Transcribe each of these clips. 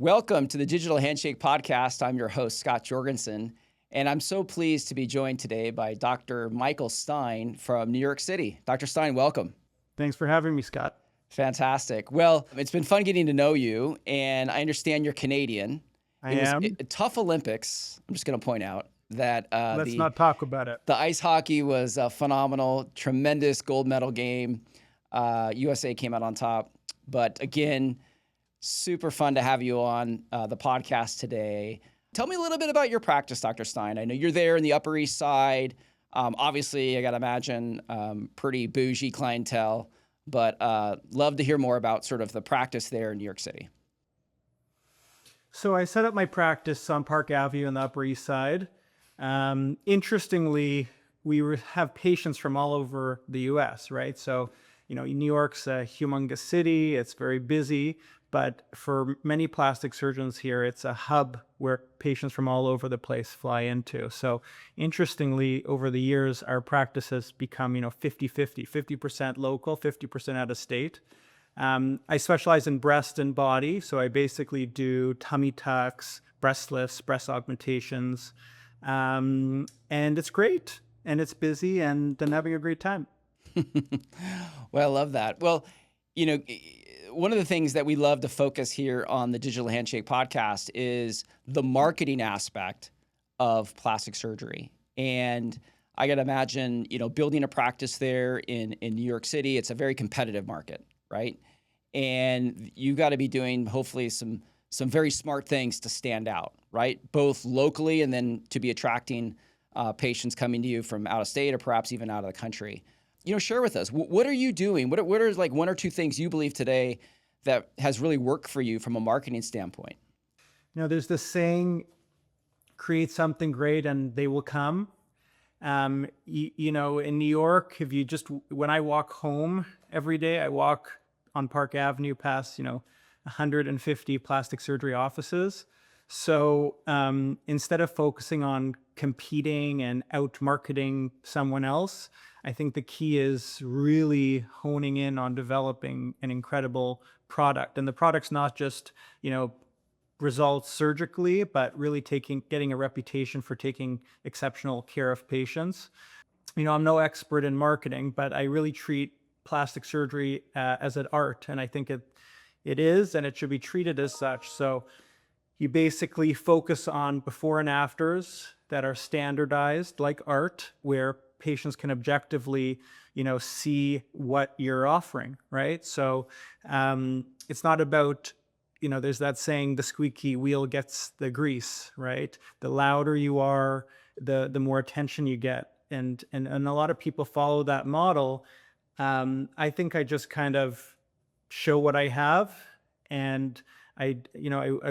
Welcome to the Digital Handshake Podcast. I'm your host, Scott Jorgensen, and I'm so pleased to be joined today by Dr. Michael Stein from New York City. Dr. Stein, welcome. Thanks for having me, Scott. Fantastic. Well, it's been fun getting to know you, and I understand you're Canadian. I am. A tough Olympics. I'm just going to point out that Let's not talk about it. The ice hockey was phenomenal, tremendous gold medal game. USA came out on top, but again, super fun to have you on the podcast today. Tell me a little bit about your practice, Dr. Stein. I know you're there in the Upper East Side. Obviously, I got to imagine pretty bougie clientele, but love to hear more about sort of the practice there in New York City. So I set up my practice on Park Avenue in the Upper East Side. Interestingly, we have patients from all over the U.S., right? So, New York's a humongous city. It's very busy. But for many plastic surgeons here, it's a hub where patients from all over the place fly into. So interestingly, over the years, our practice has become, 50-50, 50% local, 50% out of state. I specialize in breast and body. So I basically do tummy tucks, breast lifts, breast augmentations. And it's great. And it's busy and I'm having a great time. Well, I love that. Well, one of the things that we love to focus here on the Digital Handshake Podcast is the marketing aspect of plastic surgery. And I got to imagine, building a practice there in New York City, it's a very competitive market, right? And you got to be doing hopefully some very smart things to stand out, right? Both locally and then to be attracting patients coming to you from out of state or perhaps even out of the country. Share with us, what are you doing? What are like one or two things you believe today that has really worked for you from a marketing standpoint? There's this saying, create something great and they will come. In New York, when I walk home every day, I walk on Park Avenue past, 150 plastic surgery offices. So instead of focusing on competing and out-marketing someone else, I think the key is really honing in on developing an incredible product. And the product's not just, results surgically, but really getting a reputation for taking exceptional care of patients. I'm no expert in marketing, but I really treat plastic surgery as an art. And I think it is, and it should be treated as such. So you basically focus on before and afters that are standardized like art, where patients can objectively, see what you're offering, right? So it's not about, there's that saying, the squeaky wheel gets the grease, right? The louder you are, the more attention you get. And a lot of people follow that model. I think I just kind of show what I have, and I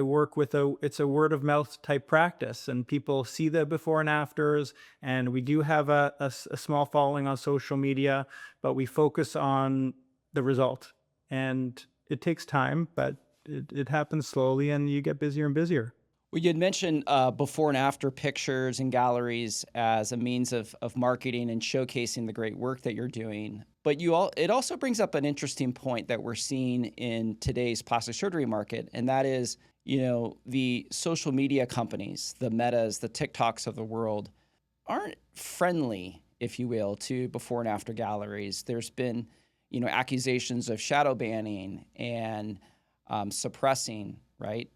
work with it's a word of mouth type practice, and people see the before and afters, and we do have a small following on social media, but we focus on the result, and it takes time, but it happens slowly and you get busier and busier. Well, you had mentioned before and after pictures and galleries as a means of marketing and showcasing the great work that you're doing. But it also brings up an interesting point that we're seeing in today's plastic surgery market, and that is, the social media companies, the Metas, the TikToks of the world, aren't friendly, if you will, to before and after galleries. There's been, accusations of shadow banning and suppressing, right?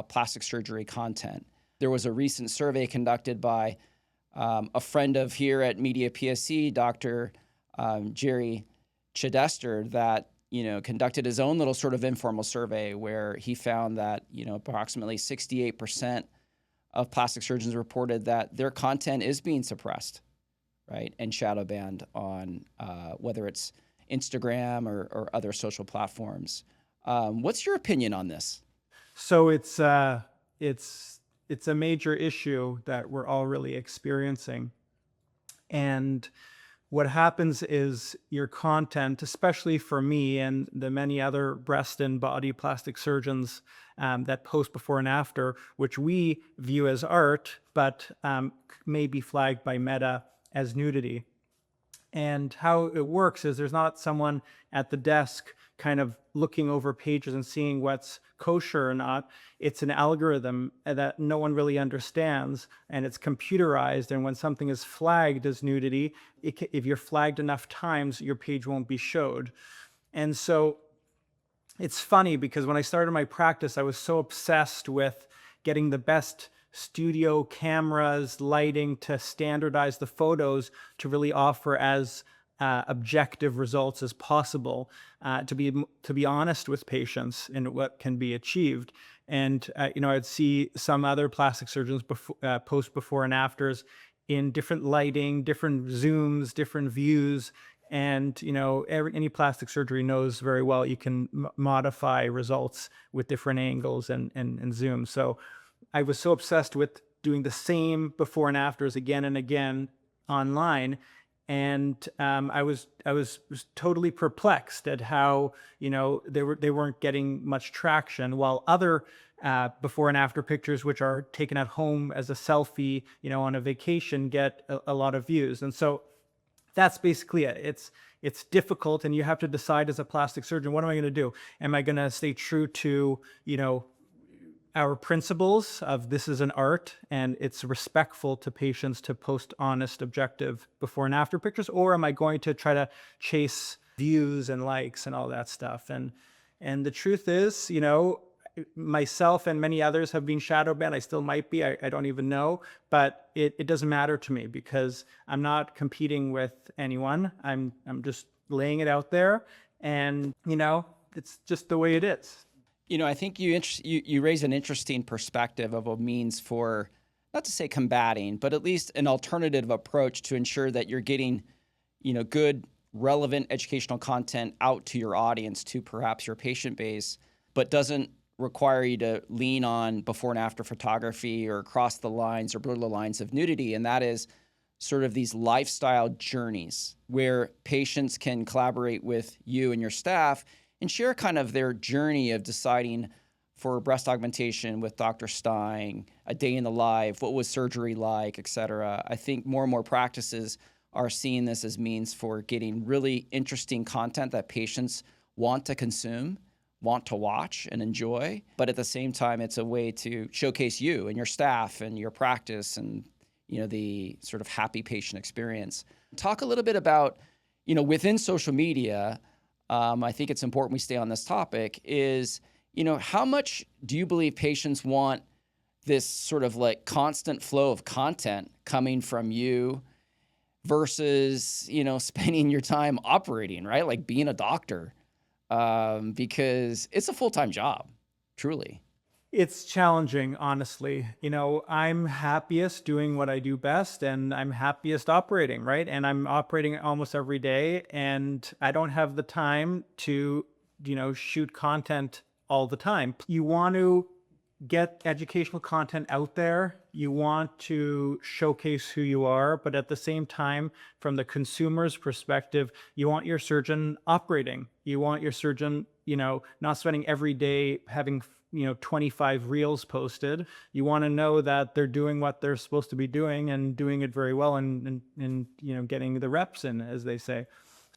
Plastic surgery content. There was a recent survey conducted by a friend of here at Media PSC, Dr. Jerry Chidester, that conducted his own little sort of informal survey where he found that approximately 68% of plastic surgeons reported that their content is being suppressed, right, and shadow banned on whether it's Instagram or other social platforms. What's your opinion on this? So it's a major issue that we're all really experiencing. And what happens is your content, especially for me and the many other breast and body plastic surgeons that post before and after, which we view as art, but may be flagged by Meta as nudity. And how it works is there's not someone at the desk kind of looking over pages and seeing what's kosher or not. It's an algorithm that no one really understands, and it's computerized. And when something is flagged as nudity, if you're flagged enough times, your page won't be showed. And so it's funny because when I started my practice, I was so obsessed with getting the best studio cameras, lighting to standardize the photos to really offer as objective results as possible, to be honest with patients in what can be achieved. And I'd see some other plastic surgeons post before and afters in different lighting, different zooms, different views. And any plastic surgery knows very well you can modify results with different angles and zooms. So I was so obsessed with doing the same before and afters again and again online. And I was totally perplexed at how they weren't getting much traction, while other before and after pictures, which are taken at home as a selfie, on a vacation, get a lot of views. And so that's basically it. It's difficult, and you have to decide as a plastic surgeon, what am I going to do? Am I going to stay true to our principles of this is an art and it's respectful to patients to post honest, objective before and after pictures? Or am I going to try to chase views and likes and all that stuff? And the truth is, myself and many others have been shadow banned. I still might be, I don't even know, but it doesn't matter to me because I'm not competing with anyone. I'm just laying it out there, and it's just the way it is. I think you raise an interesting perspective of a means for, not to say combating, but at least an alternative approach to ensure that you're getting, good, relevant educational content out to your audience, to perhaps your patient base, but doesn't require you to lean on before and after photography or cross the lines or blur the lines of nudity. And that is sort of these lifestyle journeys where patients can collaborate with you and your staff and share kind of their journey of deciding for breast augmentation with Dr. Stein, a day in the life, what was surgery like, et cetera. I think more and more practices are seeing this as means for getting really interesting content that patients want to consume, want to watch and enjoy. But at the same time, it's a way to showcase you and your staff and your practice and, the sort of happy patient experience. Talk a little bit about, within social media, I think it's important we stay on this topic, is, how much do you believe patients want this sort of like constant flow of content coming from you versus, spending your time operating, right? Like being a doctor, because it's a full-time job, truly. It's challenging, honestly. I'm happiest doing what I do best, and I'm happiest operating, right? And I'm operating almost every day, and I don't have the time to, shoot content all the time. You want to get educational content out there. You want to showcase who you are, but at the same time, from the consumer's perspective, you want your surgeon operating. You want your surgeon, not spending every day having 25 reels posted. You want to know that they're doing what they're supposed to be doing and doing it very well and getting the reps in, as they say.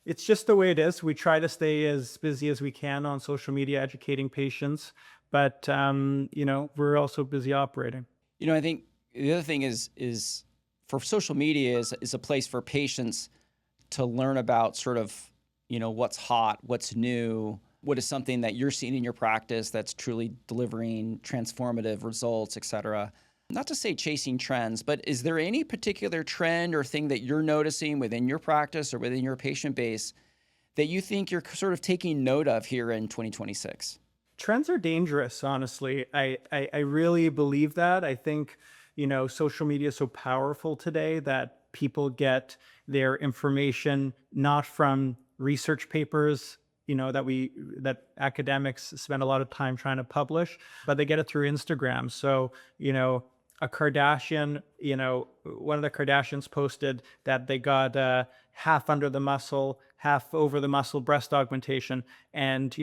It's just the way it is. We try to stay as busy as we can on social media, educating patients, but we're also busy operating. I think the other thing is for social media is a place for patients to learn about sort of, what's hot, what's new, what is something that you're seeing in your practice that's truly delivering transformative results, et cetera. Not to say chasing trends, but is there any particular trend or thing that you're noticing within your practice or within your patient base that you think you're sort of taking note of here in 2026? Trends are dangerous, honestly. I really believe that. I think, social media is so powerful today that people get their information not from research papers, that academics spend a lot of time trying to publish, but they get it through Instagram. So, a Kardashian, one of the Kardashians posted that they got half under the muscle, half over the muscle breast augmentation. And,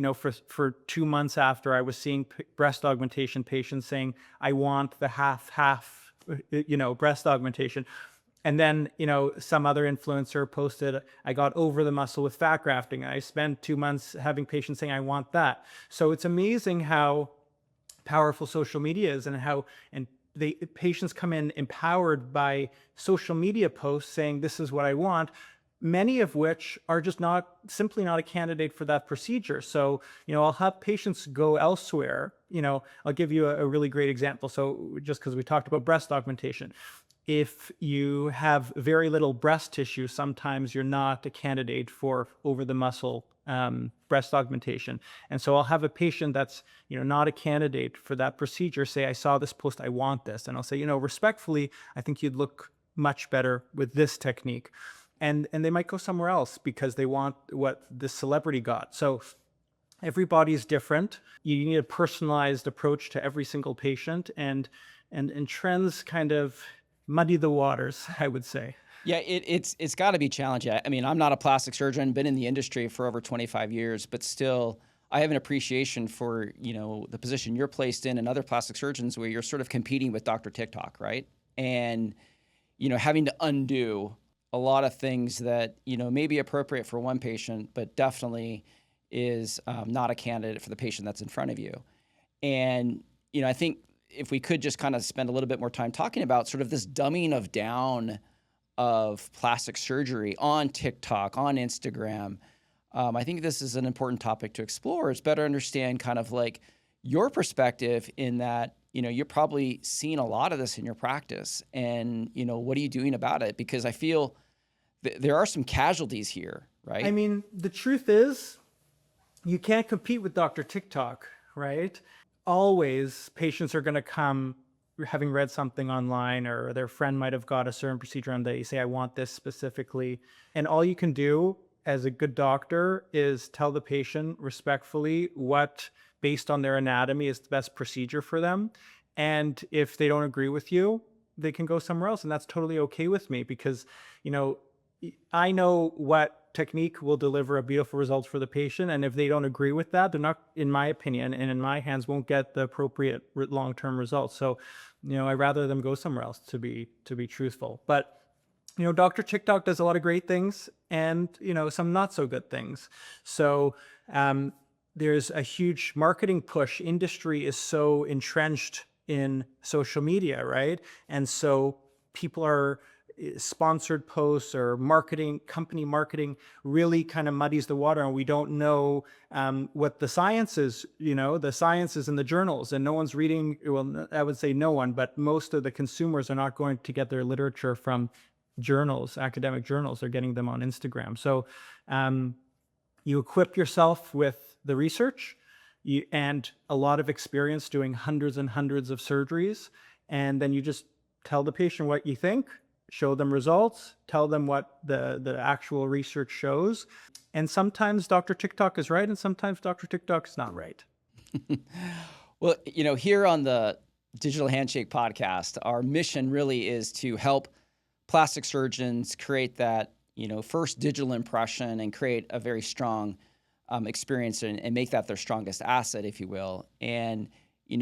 for 2 months after, I was seeing breast augmentation patients saying, I want the half, breast augmentation. And then, some other influencer posted, I got over the muscle with fat grafting. I spent 2 months having patients saying, I want that. So it's amazing how powerful social media is, and how, and the patients come in empowered by social media posts saying, this is what I want, many of which are just simply not a candidate for that procedure. So, I'll have patients go elsewhere. I'll give you a really great example. So just because we talked about breast augmentation, if you have very little breast tissue, sometimes you're not a candidate for over the muscle breast augmentation. And so I'll have a patient that's, not a candidate for that procedure say, I saw this post, I want this. And I'll say, respectfully, I think you'd look much better with this technique. And they might go somewhere else because they want what this celebrity got. So everybody is different. You need a personalized approach to every single patient, and trends kind of muddy the waters, I would say. Yeah, it's got to be challenging. I mean, I'm not a plastic surgeon, been in the industry for over 25 years, but still, I have an appreciation for, the position you're placed in and other plastic surgeons where you're sort of competing with Dr. TikTok, right? And, having to undo a lot of things that, may be appropriate for one patient, but definitely is not a candidate for the patient that's in front of you. And, I think if we could just kind of spend a little bit more time talking about sort of this dumbing of down of plastic surgery on TikTok, on Instagram, I think this is an important topic to explore. It's better understand kind of like your perspective in that, you're probably seeing a lot of this in your practice, and, what are you doing about it? Because I feel there are some casualties here, right? I mean, the truth is you can't compete with Dr. TikTok, right? Always patients are going to come having read something online, or their friend might have got a certain procedure and they say, I want this specifically. And all you can do as a good doctor is tell the patient respectfully what, based on their anatomy, is the best procedure for them. And if they don't agree with you, they can go somewhere else. And that's totally okay with me, because, I know what technique will deliver a beautiful result for the patient. And if they don't agree with that, they're not, in my opinion, and in my hands, won't get the appropriate long-term results. So, I'd rather them go somewhere else, to be truthful. But, Dr. TikTok does a lot of great things and, some not so good things. So, there's a huge marketing push. Industry is so entrenched in social media, right? And so people are sponsored posts or company marketing really kind of muddies the water, and we don't know what the science is. The science is in the journals, and no one's reading. Well, I would say no one, but most of the consumers are not going to get their literature from journals, academic journals. They're getting them on Instagram. So you equip yourself with the research and a lot of experience doing hundreds and hundreds of surgeries, and then you just tell the patient what you think, show them results, tell them what the actual research shows. And sometimes Dr. TikTok is right, and sometimes Dr. TikTok is not right. Well, here on the Digital Handshake Podcast, our mission really is to help plastic surgeons create that, first digital impression and create a very strong experience and make that their strongest asset, if you will. And,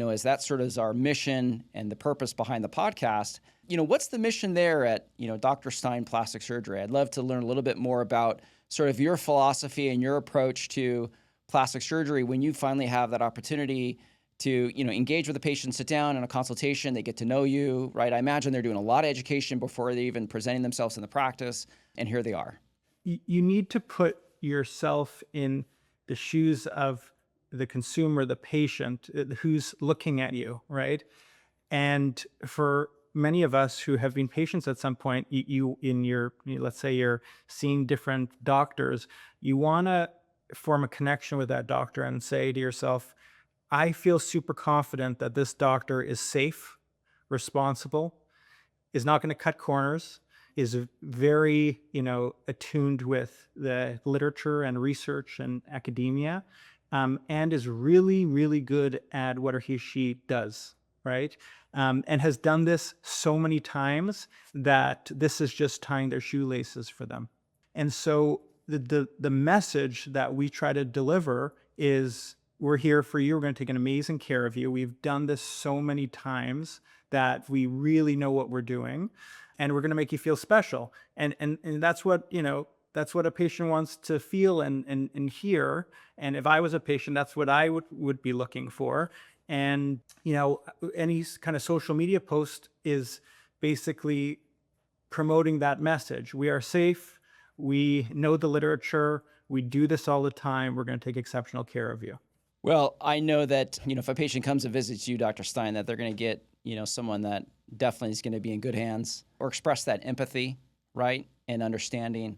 as that sort of is our mission and the purpose behind the podcast, what's the mission there at, Dr. Stein Plastic Surgery? I'd love to learn a little bit more about sort of your philosophy and your approach to plastic surgery when you finally have that opportunity to, engage with the patient, sit down in a consultation, they get to know you, right? I imagine they're doing a lot of education before they're even presenting themselves in the practice, and here they are. You need to put yourself in the shoes of the consumer, the patient who's looking at you, right? And for many of us who have been patients at some point, let's say you're seeing different doctors, you want to form a connection with that doctor and say to yourself, I feel super confident that this doctor is safe, responsible, is not going to cut corners, is very, attuned with the literature and research and academia, and is really, really good at what he or she does, right? And has done this so many times that this is just tying their shoelaces for them. And so the message that we try to deliver is we're here for you. We're going to take an amazing care of you. We've done this so many times that we really know what we're doing, and we're going to make you feel special. And that's what, that's what a patient wants to feel and hear. And if I was a patient, that's what I would be looking for. And, any kind of social media post is basically promoting that message. We are safe. We know the literature. We do this all the time. We're going to take exceptional care of you. Well, I know that, if a patient comes and visits you, Dr. Stein, that they're going to get, someone that definitely is going to be in good hands or express that empathy, right, and understanding.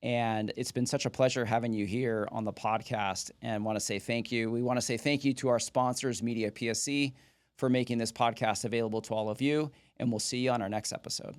And it's been such a pleasure having you here on the podcast, and want to say thank you. We want to say thank you to our sponsors, Media PSC, for making this podcast available to all of you, and we'll see you on our next episode.